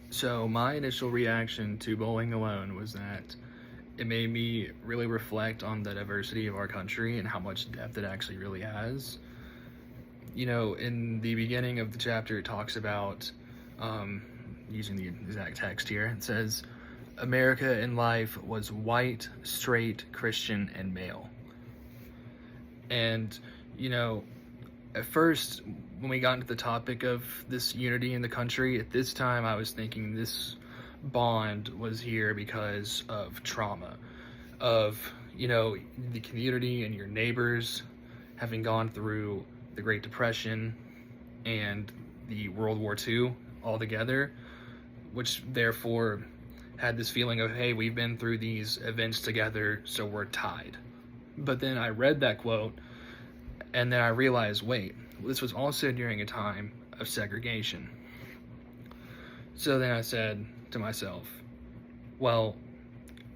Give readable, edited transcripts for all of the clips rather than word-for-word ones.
So my initial reaction to Bowling Alone was that it made me really reflect on the diversity of our country and how much depth it actually really has. In the beginning of the chapter, it talks about, um, using the exact text here, it says, America in life was white, straight, Christian, and male. And, you know, at first, when we got into the topic of this unity in the country, at this time I was thinking this bond was here because of trauma, of, the community and your neighbors having gone through the Great Depression and the World War II all together, which therefore had this feeling of, hey, we've been through these events together, so we're tied. But then I read that quote, and then I realized, wait, this was also during a time of segregation. So then I said to myself, well,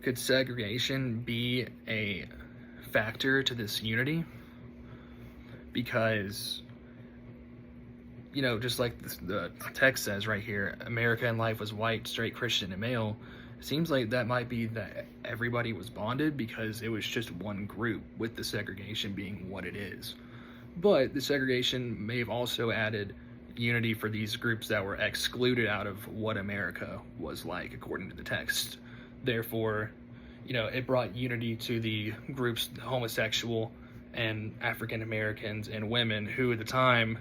could segregation be a factor to this unity? Because, just like the text says right here, America in life was white, straight, Christian, and male. It seems like that might be that everybody was bonded because it was just one group, with the segregation being what it is. But the segregation may have also added unity for these groups that were excluded out of what America was like, according to the text. Therefore, it brought unity to the groups, the homosexual and African Americans and women, who at the time,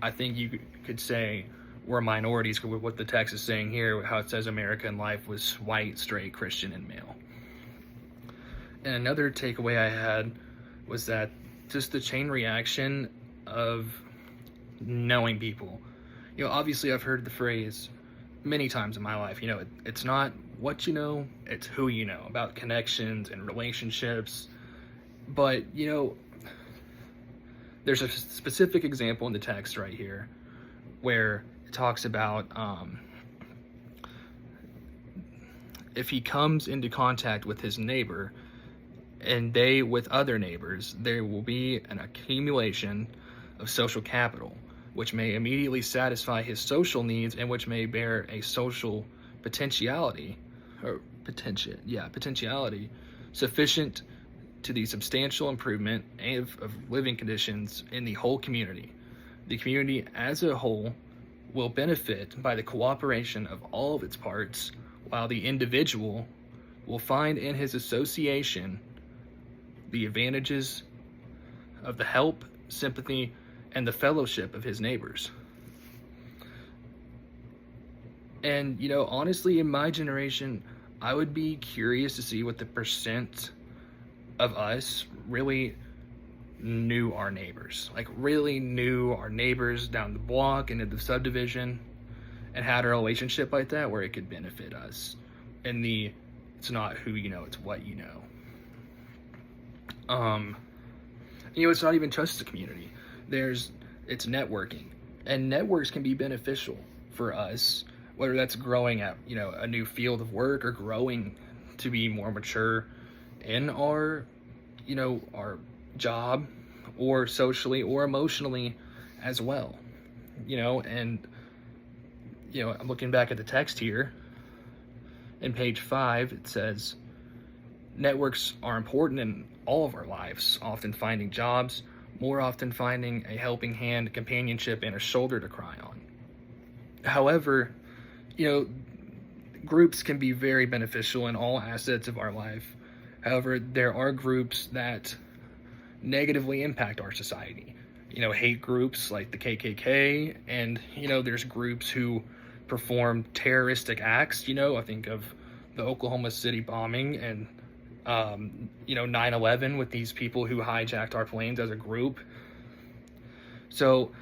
I think you could say, were minorities, with what the text is saying here, how it says America in life was white, straight, Christian, and male. And another takeaway I had was that just the chain reaction of knowing people. Obviously I've heard the phrase many times in my life, it's not what you know, it's who you know, about connections and relationships. But, there's a specific example in the text right here where it talks about if he comes into contact with his neighbor and they with other neighbors, there will be an accumulation of social capital, which may immediately satisfy his social needs and which may bear a social potentiality sufficient to the substantial improvement of living conditions in the whole community. The community as a whole will benefit by the cooperation of all of its parts, while the individual will find in his association the advantages of the help, sympathy, and the fellowship of his neighbors. And, honestly, in my generation, I would be curious to see what the percent of us really knew our neighbors, like really knew our neighbors down the block and in the subdivision, and had a relationship like that where it could benefit us. And it's not who you know, it's what you know. It's not even just the community. It's networking, and networks can be beneficial for us, whether that's growing at, a new field of work or growing to be more mature in our job, or socially or emotionally as well. I'm looking back at the text here in page 5. It says networks are important in all of our lives, often finding jobs, more often finding a helping hand, companionship, and a shoulder to cry on. However, groups can be very beneficial in all assets of our life. However, there are groups that negatively impact our society. Hate groups like the KKK, and, there's groups who perform terroristic acts. I think of the Oklahoma City bombing and 9/11 with these people who hijacked our planes as a group. So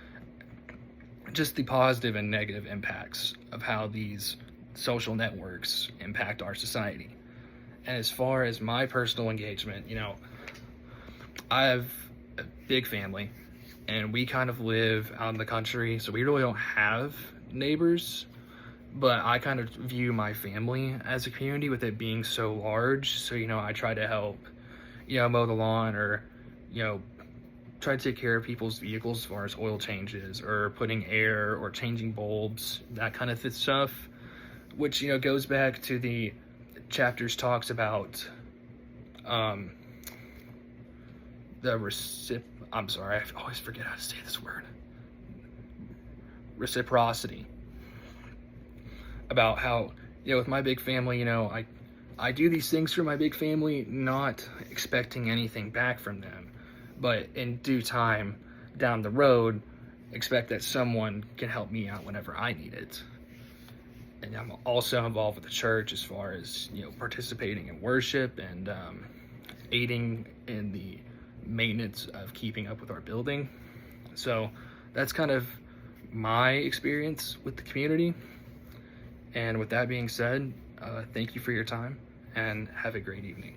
just the positive and negative impacts of how these social networks impact our society. And as far as my personal engagement, I have a big family and we kind of live out in the country, so we really don't have neighbors. But I kind of view my family as a community, with it being so large. So, I try to help, mow the lawn, or, try to take care of people's vehicles as far as oil changes or putting air or changing bulbs, that kind of stuff, which, you know, goes back to the chapters talks about I'm sorry, I always forget how to say this word. Reciprocity. About how, you know, with my big family, you know, I do these things for my big family, not expecting anything back from them, but in due time down the road, expect that someone can help me out whenever I need it. And I'm also involved with the church as far as, you know, participating in worship and aiding in the maintenance of keeping up with our building. So that's kind of my experience with the community. And with that being said, thank you for your time and have a great evening.